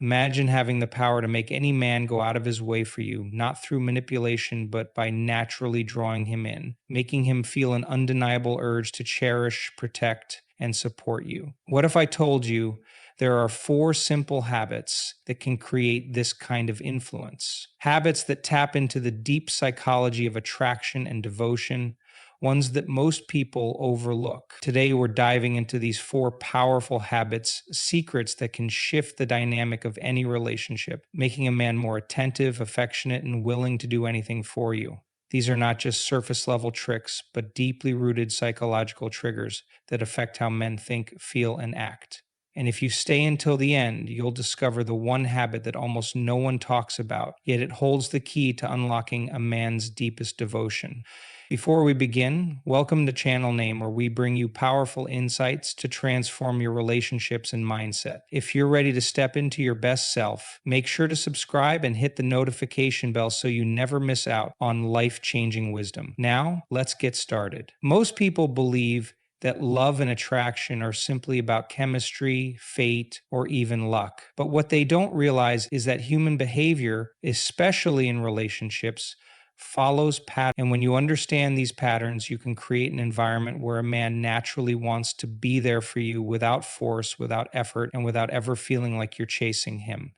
Imagine having the power to make any man go out of his way for you, not through manipulation, but by naturally drawing him in, making him feel an undeniable urge to cherish, protect, and support you. What if I told you there are 4 simple habits that can create this kind of influence? Habits that tap into the deep psychology of attraction and devotion, ones that most people overlook. Today, we're diving into these 4 powerful habits, secrets that can shift the dynamic of any relationship, making a man more attentive, affectionate, and willing to do anything for you. These are not just surface level tricks, but deeply rooted psychological triggers that affect how men think, feel, and act. And if you stay until the end, you'll discover the one habit that almost no one talks about, yet it holds the key to unlocking a man's deepest devotion. Before we begin, welcome to Channel Name, where we bring you powerful insights to transform your relationships and mindset. If you're ready to step into your best self, make sure to subscribe and hit the notification bell so you never miss out on life-changing wisdom. Now, let's get started. Most people believe that love and attraction are simply about chemistry, fate, or even luck. But what they don't realize is that human behavior, especially in relationships, follows patterns. And when you understand these patterns, you can create an environment where a man naturally wants to be there for you without force, without effort, and without ever feeling like you're chasing him.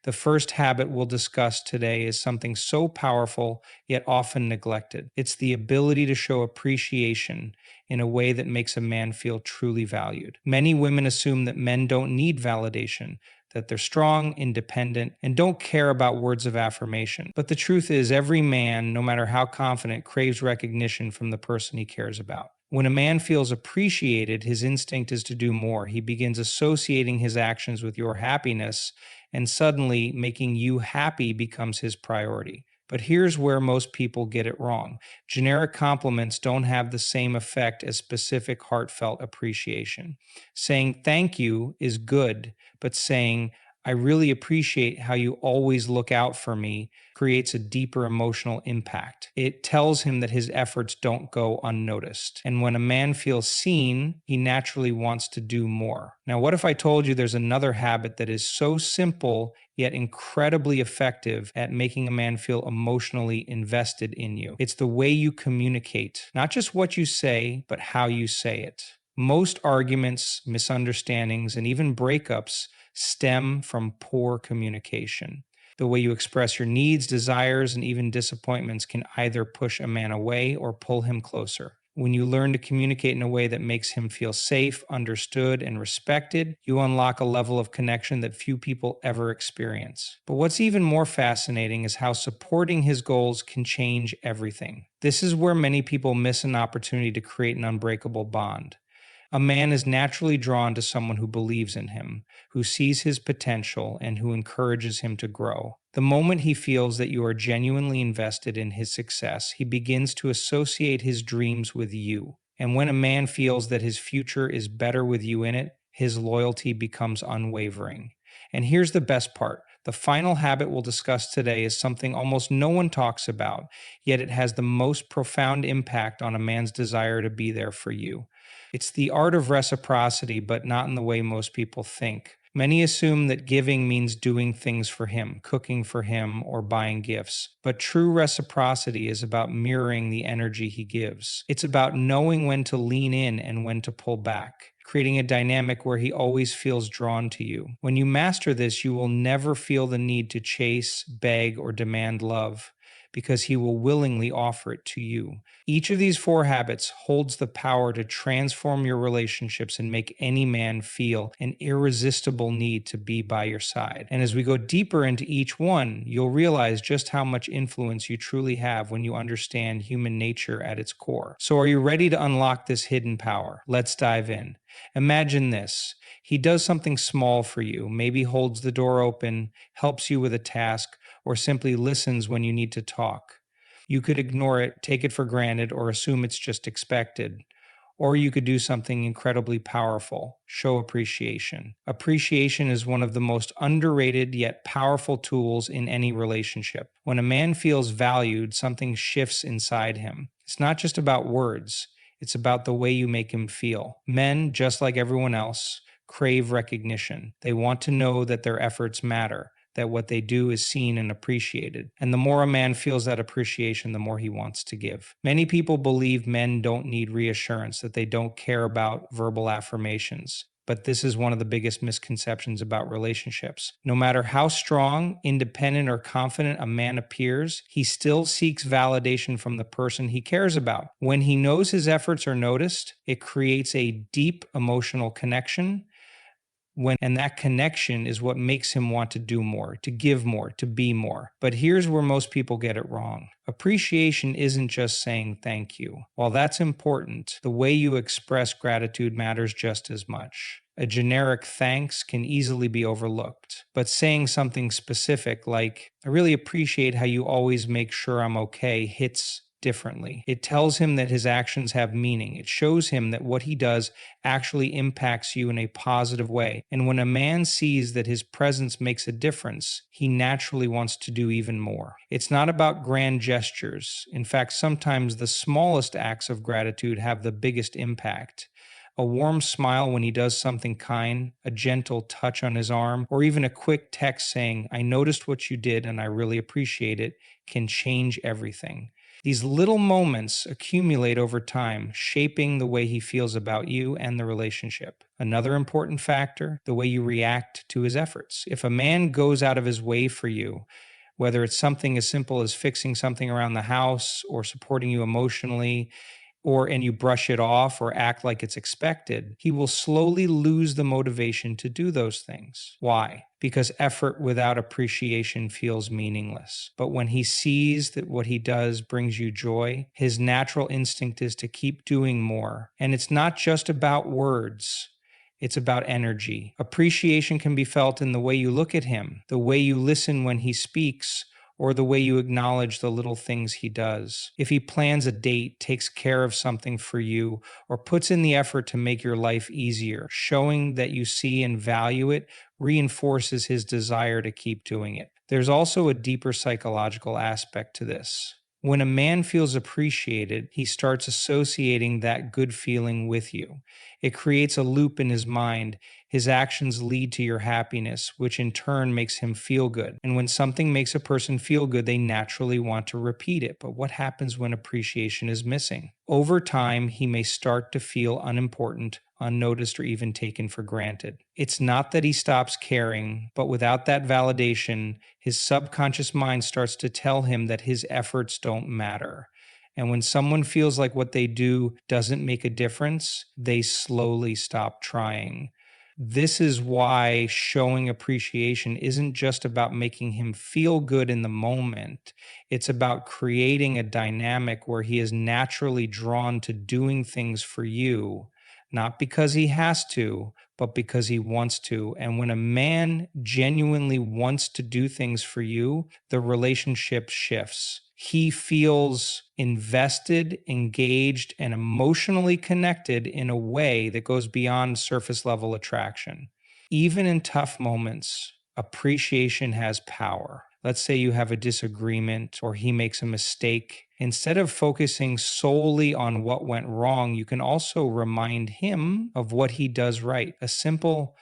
The first habit we'll discuss today is something so powerful yet often neglected. It's the ability to show appreciation in a way that makes a man feel truly valued. Many women assume that men don't need validation, that they're strong, independent, and don't care about words of affirmation. But the truth is, every man, no matter how confident, craves recognition from the person he cares about. When a man feels appreciated, his instinct is to do more. He begins associating his actions with your happiness, and suddenly making you happy becomes his priority. But here's where most people get it wrong. Generic compliments don't have the same effect as specific heartfelt appreciation. Saying thank you is good, but saying, I really appreciate how you always look out for me, creates a deeper emotional impact. It tells him that his efforts don't go unnoticed. And when a man feels seen, he naturally wants to do more. Now, what if I told you there's another habit that is so simple yet incredibly effective at making a man feel emotionally invested in you? It's the way you communicate, not just what you say, but how you say it. Most arguments, misunderstandings, and even breakups stem from poor communication. The way you express your needs, desires, and even disappointments can either push a man away or pull him closer. When you learn to communicate in a way that makes him feel safe, understood, and respected, you unlock a level of connection that few people ever experience. But what's even more fascinating is how supporting his goals can change everything. This is where many people miss an opportunity to create an unbreakable bond. A man is naturally drawn to someone who believes in him, who sees his potential, and who encourages him to grow. The moment he feels that you are genuinely invested in his success, he begins to associate his dreams with you. And when a man feels that his future is better with you in it, his loyalty becomes unwavering. And here's the best part. The final habit we'll discuss today is something almost no one talks about, yet it has the most profound impact on a man's desire to be there for you. It's the art of reciprocity, but not in the way most people think. Many assume that giving means doing things for him, cooking for him, or buying gifts. But true reciprocity is about mirroring the energy he gives. It's about knowing when to lean in and when to pull back, creating a dynamic where he always feels drawn to you. When you master this, you will never feel the need to chase, beg, or demand love, because he will willingly offer it to you. Each of these 4 habits holds the power to transform your relationships and make any man feel an irresistible need to be by your side. And as we go deeper into each one, you'll realize just how much influence you truly have when you understand human nature at its core. So are you ready to unlock this hidden power? Let's dive in. Imagine this. He does something small for you, maybe holds the door open, helps you with a task, or simply listens when you need to talk. You could ignore it, take it for granted, or assume it's just expected. Or you could do something incredibly powerful, show appreciation. Appreciation is one of the most underrated yet powerful tools in any relationship. When a man feels valued, something shifts inside him. It's not just about words. It's about the way you make him feel. Men, just like everyone else, crave recognition. They want to know that their efforts matter, that what they do is seen and appreciated. And the more a man feels that appreciation, the more he wants to give. Many people believe men don't need reassurance, that they don't care about verbal affirmations. But this is one of the biggest misconceptions about relationships. No matter how strong, independent, or confident a man appears, he still seeks validation from the person he cares about. When he knows his efforts are noticed, it creates a deep emotional connection, and that connection is what makes him want to do more, to give more, to be more. But here's where most people get it wrong. Appreciation isn't just saying thank you. While that's important, the way you express gratitude matters just as much. A generic thanks can easily be overlooked, but saying something specific like, I really appreciate how you always make sure I'm okay, hits differently. It tells him that his actions have meaning. It shows him that what he does actually impacts you in a positive way. And when a man sees that his presence makes a difference, he naturally wants to do even more. It's not about grand gestures. In fact, sometimes the smallest acts of gratitude have the biggest impact. A warm smile when he does something kind, a gentle touch on his arm, or even a quick text saying, I noticed what you did and I really appreciate it, can change everything. These little moments accumulate over time, shaping the way he feels about you and the relationship. Another important factor, the way you react to his efforts. If a man goes out of his way for you, whether it's something as simple as fixing something around the house or supporting you emotionally, and you brush it off or act like it's expected, he will slowly lose the motivation to do those things. Why? Because effort without appreciation feels meaningless. But when he sees that what he does brings you joy, his natural instinct is to keep doing more. And it's not just about words. It's about energy. Appreciation can be felt in the way you look at him, the way you listen when he speaks, or the way you acknowledge the little things he does. If he plans a date, takes care of something for you, or puts in the effort to make your life easier, showing that you see and value it reinforces his desire to keep doing it. There's also a deeper psychological aspect to this. When a man feels appreciated, he starts associating that good feeling with you. It creates a loop in his mind. His actions lead to your happiness, which in turn makes him feel good. And when something makes a person feel good, they naturally want to repeat it. But what happens when appreciation is missing? Over time, he may start to feel unimportant, unnoticed, or even taken for granted. It's not that he stops caring, but without that validation, his subconscious mind starts to tell him that his efforts don't matter. And when someone feels like what they do doesn't make a difference, they slowly stop trying. This is why showing appreciation isn't just about making him feel good in the moment. It's about creating a dynamic where he is naturally drawn to doing things for you, not because he has to, but because he wants to. And when a man genuinely wants to do things for you, the relationship shifts. He feels invested, engaged, and emotionally connected in a way that goes beyond surface level attraction. Even in tough moments, appreciation has power. Let's say you have a disagreement or he makes a mistake. Instead of focusing solely on what went wrong, you can also remind him of what he does right. A simple,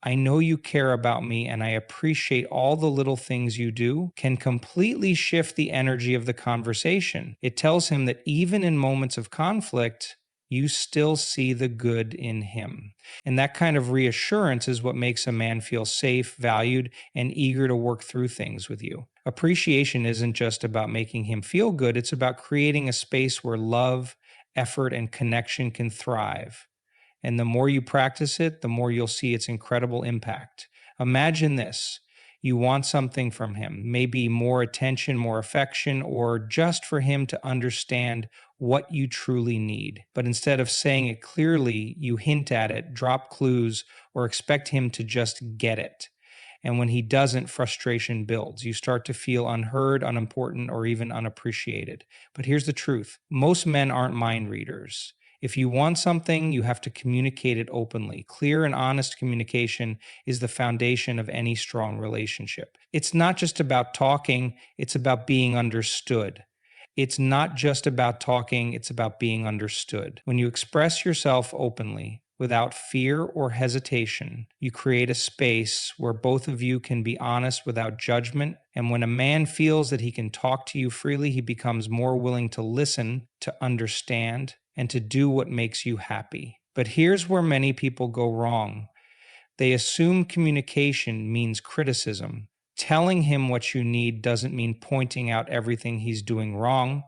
I know you care about me and I appreciate all the little things you do, can completely shift the energy of the conversation. It tells him that even in moments of conflict, you still see the good in him. And that kind of reassurance is what makes a man feel safe, valued, and eager to work through things with you. Appreciation isn't just about making him feel good, it's about creating a space where love, effort, and connection can thrive. And the more you practice it, the more you'll see its incredible impact. Imagine this. You want something from him, maybe more attention, more affection, or just for him to understand what you truly need. But instead of saying it clearly, you hint at it, drop clues, or expect him to just get it. And when he doesn't, frustration builds. You start to feel unheard, unimportant, or even unappreciated. But here's the truth. Most men aren't mind readers. If you want something, you have to communicate it openly. Clear and honest communication is the foundation of any strong relationship. It's not just about talking, it's about being understood. It's not just about talking, it's about being understood. When you express yourself openly, without fear or hesitation. You create a space where both of you can be honest without judgment. And when a man feels that he can talk to you freely, he becomes more willing to listen, to understand, and to do what makes you happy. But here's where many people go wrong. They assume communication means criticism. Telling him what you need doesn't mean pointing out everything he's doing wrong.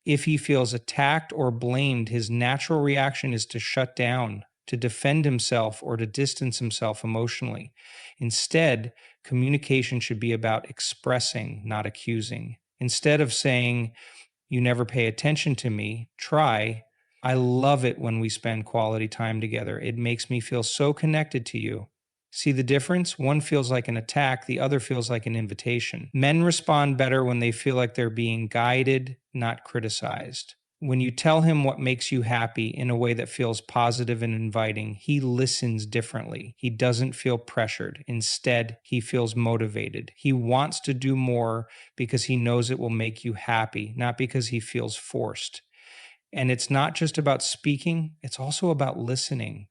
If he feels attacked or blamed, his natural reaction is to shut down, to defend himself, or to distance himself emotionally. Instead, communication should be about expressing, not accusing. Instead of saying, "You never pay attention to me," try, "I love it when we spend quality time together. It makes me feel so connected to you." See the difference? One feels like an attack, the other feels like an invitation. Men respond better when they feel like they're being guided, not criticized. When you tell him what makes you happy in a way that feels positive and inviting, he listens differently. He doesn't feel pressured. Instead, he feels motivated. He wants to do more because he knows it will make you happy, not because he feels forced. And it's not just about speaking, it's also about listening.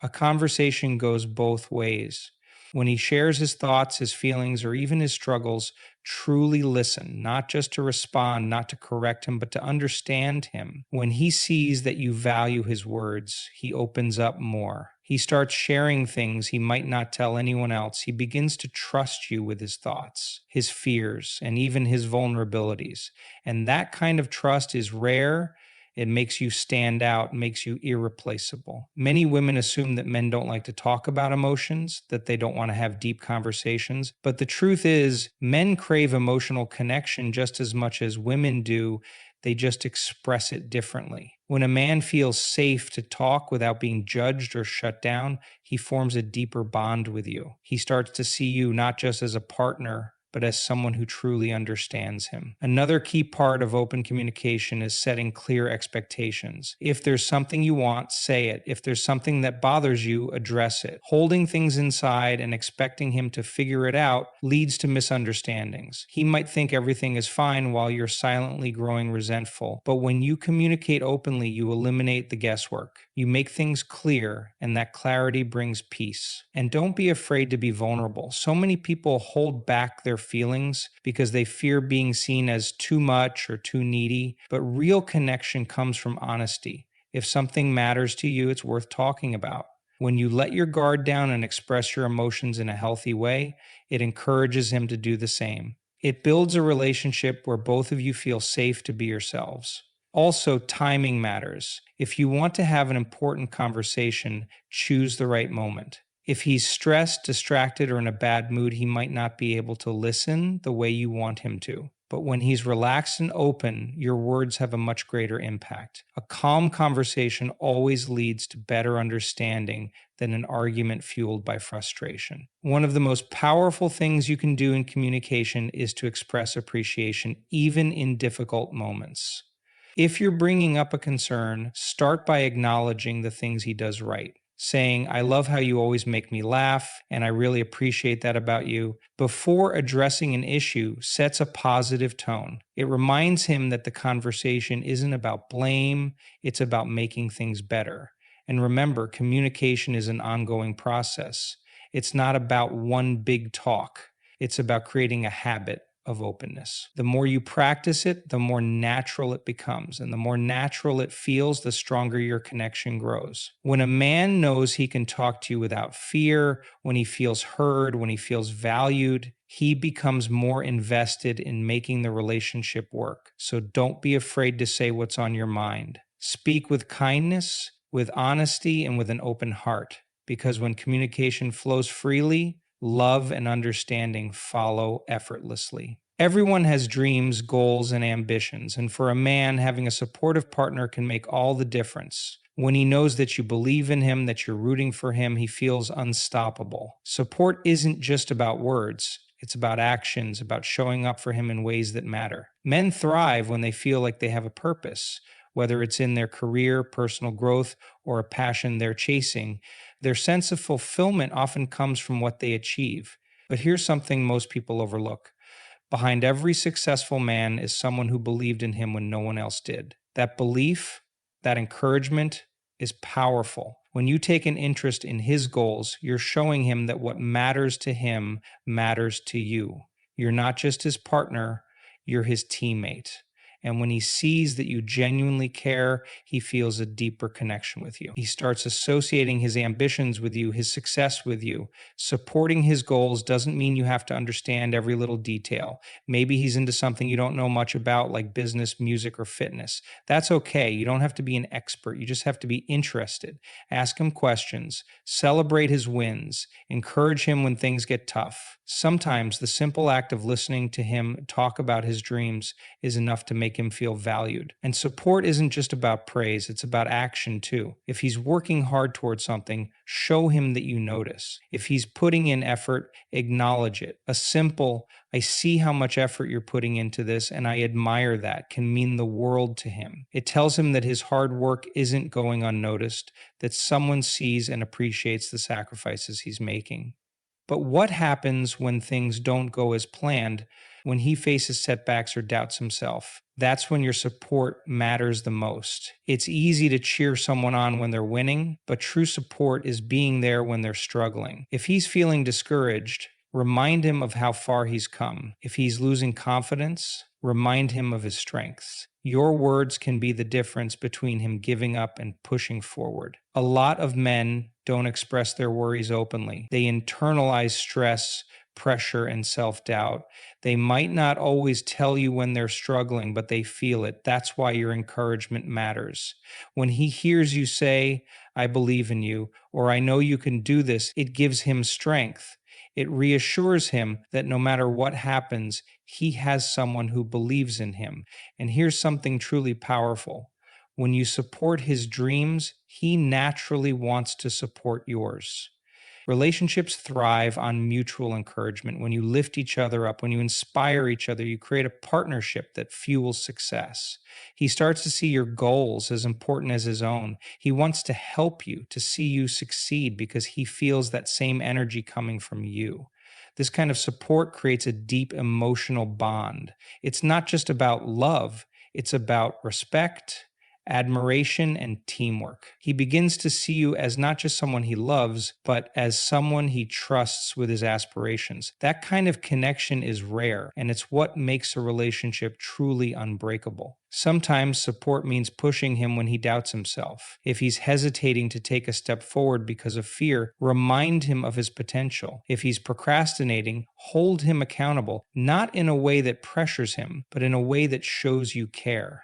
A conversation goes both ways. When he shares his thoughts, his feelings, or even his struggles, truly listen, not just to respond, not to correct him, but to understand him. When he sees that you value his words, he opens up more. He starts sharing things he might not tell anyone else. He begins to trust you with his thoughts, his fears, and even his vulnerabilities. And that kind of trust is rare. It makes you stand out, makes you irreplaceable. Many women assume that men don't like to talk about emotions, that they don't want to have deep conversations. But the truth is, men crave emotional connection just as much as women do. They just express it differently. When a man feels safe to talk without being judged or shut down, he forms a deeper bond with you. He starts to see you not just as a partner, but as someone who truly understands him. Another key part of open communication is setting clear expectations. If there's something you want, say it. If there's something that bothers you, address it. Holding things inside and expecting him to figure it out leads to misunderstandings. He might think everything is fine while you're silently growing resentful. But when you communicate openly, you eliminate the guesswork. You make things clear, and that clarity brings peace. And don't be afraid to be vulnerable. So many people hold back their feelings because they fear being seen as too much or too needy, but real connection comes from honesty. If something matters to you, it's worth talking about. When you let your guard down and express your emotions in a healthy way, it encourages him to do the same. It builds a relationship where both of you feel safe to be yourselves. Also, timing matters. If you want to have an important conversation, choose the right moment. If he's stressed, distracted, or in a bad mood, he might not be able to listen the way you want him to. But when he's relaxed and open, your words have a much greater impact. A calm conversation always leads to better understanding than an argument fueled by frustration. One of the most powerful things you can do in communication is to express appreciation, even in difficult moments. If you're bringing up a concern, start by acknowledging the things he does right. Saying, "I love how you always make me laugh, and I really appreciate that about you," before addressing an issue sets a positive tone. It reminds him that the conversation isn't about blame, it's about making things better. And remember, communication is an ongoing process. It's not about one big talk, it's about creating a habit of openness. The more you practice it, the more natural it becomes. And the more natural it feels, the stronger your connection grows. When a man knows he can talk to you without fear, when he feels heard, when he feels valued, he becomes more invested in making the relationship work. So don't be afraid to say what's on your mind. Speak with kindness, with honesty, and with an open heart. Because when communication flows freely, love and understanding follow effortlessly. Everyone has dreams, goals, and ambitions, and for a man, having a supportive partner can make all the difference. When he knows that you believe in him, that you're rooting for him, he feels unstoppable. Support isn't just about words. It's about actions, about showing up for him in ways that matter. Men thrive when they feel like they have a purpose, whether it's in their career, personal growth, or a passion they're chasing. Their sense of fulfillment often comes from what they achieve. But here's something most people overlook. Behind every successful man is someone who believed in him when no one else did. That belief, that encouragement is powerful. When you take an interest in his goals, you're showing him that what matters to him matters to you. You're not just his partner, you're his teammate. And when he sees that you genuinely care, he feels a deeper connection with you. He starts associating his ambitions with you, his success with you. Supporting his goals doesn't mean you have to understand every little detail. Maybe he's into something you don't know much about, like business, music, or fitness. That's okay. You don't have to be an expert. You just have to be interested. Ask him questions, celebrate his wins, encourage him when things get tough. Sometimes the simple act of listening to him talk about his dreams is enough to make him feel valued. And support isn't just about praise, it's about action too. If he's working hard towards something, show him that you notice. If he's putting in effort, acknowledge it. A simple, "I see how much effort you're putting into this and I admire that," can mean the world to him. It tells him that his hard work isn't going unnoticed, that someone sees and appreciates the sacrifices he's making. But what happens when things don't go as planned, when he faces setbacks or doubts himself? That's when your support matters the most. It's easy to cheer someone on when they're winning, but true support is being there when they're struggling. If he's feeling discouraged, remind him of how far he's come. If he's losing confidence, remind him of his strengths. Your words can be the difference between him giving up and pushing forward. A lot of men don't express their worries openly. They internalize stress, pressure, and self doubt. They might not always tell you when they're struggling, but they feel it. That's why your encouragement matters. When he hears you say, "I believe in you," or "I know you can do this," it gives him strength. It reassures him that no matter what happens, he has someone who believes in him. And here's something truly powerful. When you support his dreams, he naturally wants to support yours. Relationships thrive on mutual encouragement. When you lift each other up, when you inspire each other, you create a partnership that fuels success. He starts to see your goals as important as his own. He wants to help you, to see you succeed because he feels that same energy coming from you. This kind of support creates a deep emotional bond. It's not just about love, it's about respect, admiration, and teamwork. He begins to see you as not just someone he loves, but as someone he trusts with his aspirations. That kind of connection is rare, and it's what makes a relationship truly unbreakable. Sometimes support means pushing him when he doubts himself. If he's hesitating to take a step forward because of fear, remind him of his potential. If he's procrastinating, hold him accountable, not in a way that pressures him, but in a way that shows you care.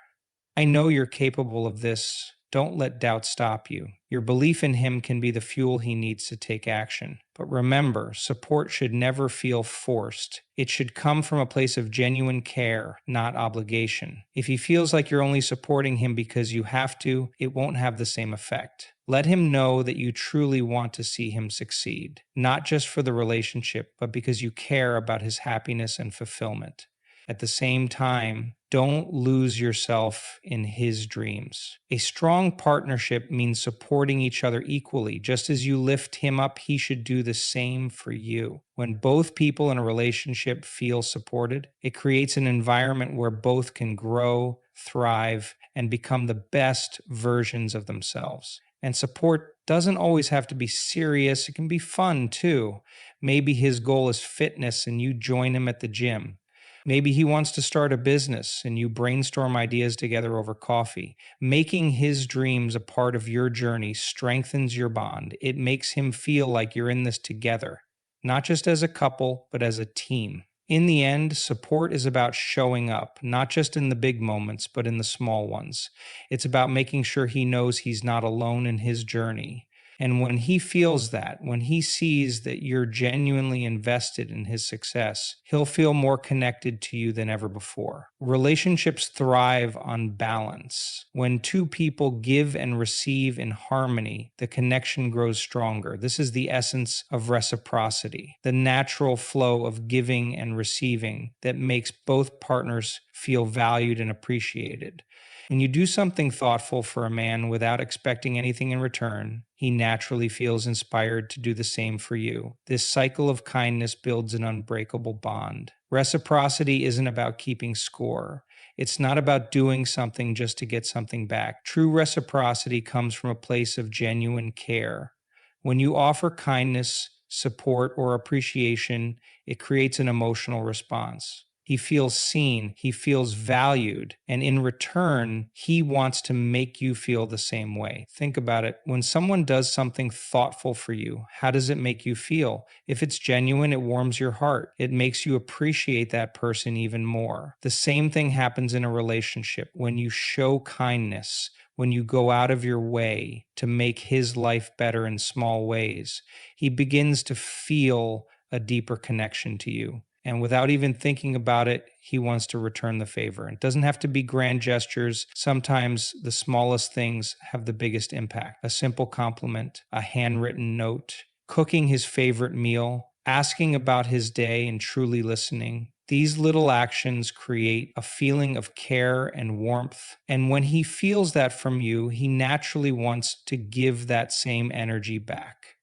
I know you're capable of this. Don't let doubt stop you. Your belief in him can be the fuel he needs to take action. But remember, support should never feel forced. It should come from a place of genuine care, not obligation. If he feels like you're only supporting him because you have to, it won't have the same effect. Let him know that you truly want to see him succeed, not just for the relationship, but because you care about his happiness and fulfillment. At the same time, don't lose yourself in his dreams. A strong partnership means supporting each other equally. Just as you lift him up, he should do the same for you. When both people in a relationship feel supported, it creates an environment where both can grow, thrive, and become the best versions of themselves. And support doesn't always have to be serious, it can be fun too. Maybe his goal is fitness and you join him at the gym. Maybe he wants to start a business and you brainstorm ideas together over coffee. Making his dreams a part of your journey strengthens your bond. It makes him feel like you're in this together, not just as a couple, but as a team. In the end, support is about showing up, not just in the big moments, but in the small ones. It's about making sure he knows he's not alone in his journey. And when he feels that, when he sees that you're genuinely invested in his success, he'll feel more connected to you than ever before. Relationships thrive on balance. When two people give and receive in harmony, the connection grows stronger. This is the essence of reciprocity, the natural flow of giving and receiving that makes both partners feel valued and appreciated. When you do something thoughtful for a man without expecting anything in return, he naturally feels inspired to do the same for you. This cycle of kindness builds an unbreakable bond. Reciprocity isn't about keeping score. It's not about doing something just to get something back. True reciprocity comes from a place of genuine care. When you offer kindness, support, or appreciation, it creates an emotional response. He feels seen, he feels valued, and in return, he wants to make you feel the same way. Think about it. When someone does something thoughtful for you, how does it make you feel? If it's genuine, it warms your heart. It makes you appreciate that person even more. The same thing happens in a relationship. When you show kindness, when you go out of your way to make his life better in small ways, he begins to feel a deeper connection to you. And without even thinking about it, he wants to return the favor. It doesn't have to be grand gestures. Sometimes the smallest things have the biggest impact. A simple compliment, a handwritten note, cooking his favorite meal, asking about his day, and truly listening. These little actions create a feeling of care and warmth. And when he feels that from you, he naturally wants to give that same energy back.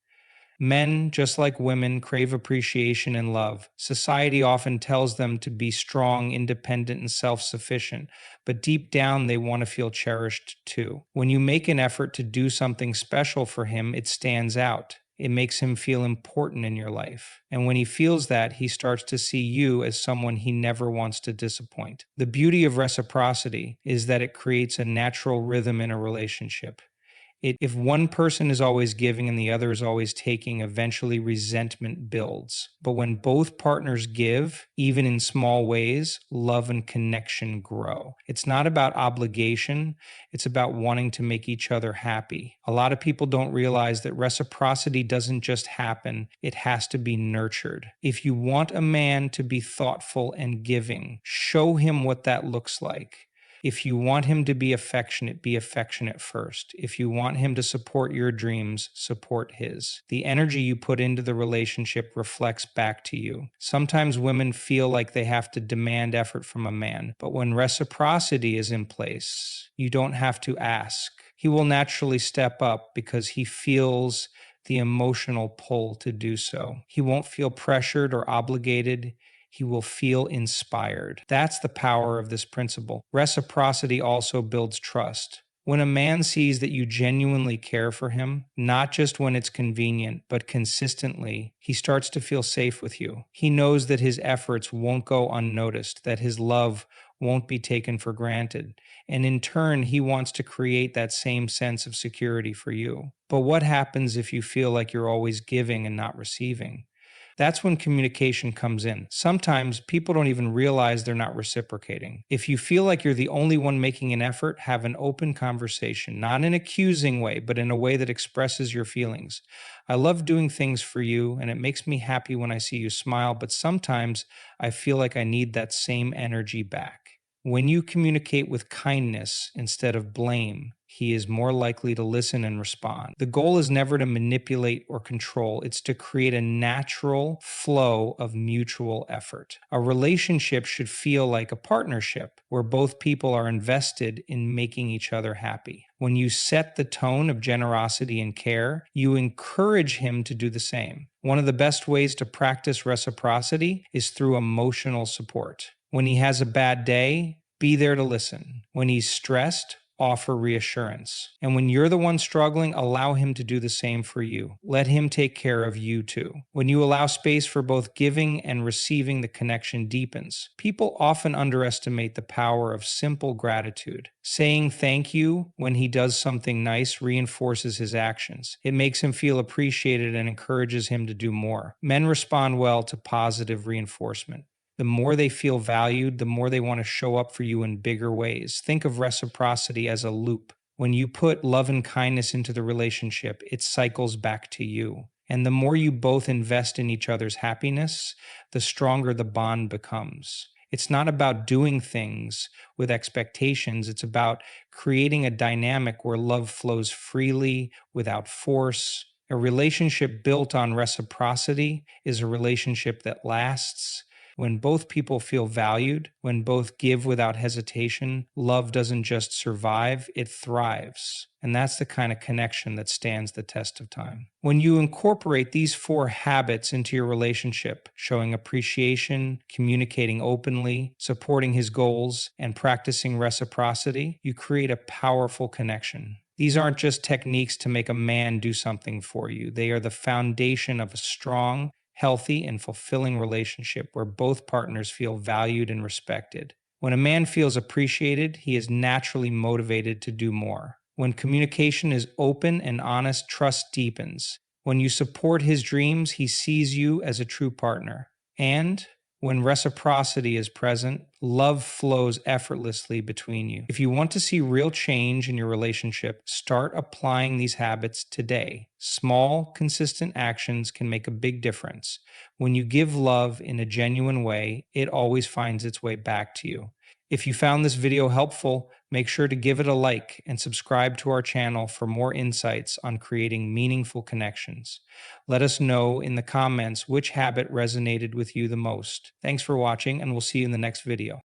Men, just like women, crave appreciation and love. Society often tells them to be strong, independent, and self sufficient, but deep down they want to feel cherished too. When you make an effort to do something special for him, it stands out. It makes him feel important in your life. And when he feels that, he starts to see you as someone he never wants to disappoint. The beauty of reciprocity is that it creates a natural rhythm in a relationship. If one person is always giving and the other is always taking, eventually resentment builds. But when both partners give, even in small ways, love and connection grow. It's not about obligation, it's about wanting to make each other happy. A lot of people don't realize that reciprocity doesn't just happen, it has to be nurtured. If you want a man to be thoughtful and giving, show him what that looks like. If you want him to be affectionate first. If you want him to support your dreams, support his. The energy you put into the relationship reflects back to you. Sometimes women feel like they have to demand effort from a man, but when reciprocity is in place, you don't have to ask. He will naturally step up because he feels the emotional pull to do so. He won't feel pressured or obligated. He will feel inspired. That's the power of this principle. Reciprocity also builds trust. When a man sees that you genuinely care for him, not just when it's convenient, but consistently, he starts to feel safe with you. He knows that his efforts won't go unnoticed, that his love won't be taken for granted. And in turn, he wants to create that same sense of security for you. But what happens if you feel like you're always giving and not receiving? That's when communication comes in. Sometimes people don't even realize they're not reciprocating. If you feel like you're the only one making an effort, have an open conversation, not in an accusing way, but in a way that expresses your feelings. I love doing things for you, and it makes me happy when I see you smile, but sometimes I feel like I need that same energy back. When you communicate with kindness instead of blame, he is more likely to listen and respond. The goal is never to manipulate or control, it's to create a natural flow of mutual effort. A relationship should feel like a partnership where both people are invested in making each other happy. When you set the tone of generosity and care, you encourage him to do the same. One of the best ways to practice reciprocity is through emotional support. When he has a bad day, be there to listen. When he's stressed, offer reassurance. And when you're the one struggling, allow him to do the same for you. Let him take care of you too. When you allow space for both giving and receiving, the connection deepens. People often underestimate the power of simple gratitude. Saying thank you when he does something nice reinforces his actions. It makes him feel appreciated and encourages him to do more. Men respond well to positive reinforcement. The more they feel valued, the more they want to show up for you in bigger ways. Think of reciprocity as a loop. When you put love and kindness into the relationship, it cycles back to you. And the more you both invest in each other's happiness, the stronger the bond becomes. It's not about doing things with expectations. It's about creating a dynamic where love flows freely without force. A relationship built on reciprocity is a relationship that lasts. When both people feel valued, when both give without hesitation, love doesn't just survive, it thrives. And that's the kind of connection that stands the test of time. When you incorporate these four habits into your relationship, showing appreciation, communicating openly, supporting his goals, and practicing reciprocity, you create a powerful connection. These aren't just techniques to make a man do something for you. They are the foundation of a strong, healthy, and fulfilling relationship where both partners feel valued and respected. When a man feels appreciated, he is naturally motivated to do more. When communication is open and honest, trust deepens. When you support his dreams, he sees you as a true partner. And when reciprocity is present, love flows effortlessly between you. If you want to see real change in your relationship, start applying these habits today. Small, consistent actions can make a big difference. When you give love in a genuine way, it always finds its way back to you. If you found this video helpful, make sure to give it a like and subscribe to our channel for more insights on creating meaningful connections. Let us know in the comments which habit resonated with you the most. Thanks for watching, and we'll see you in the next video.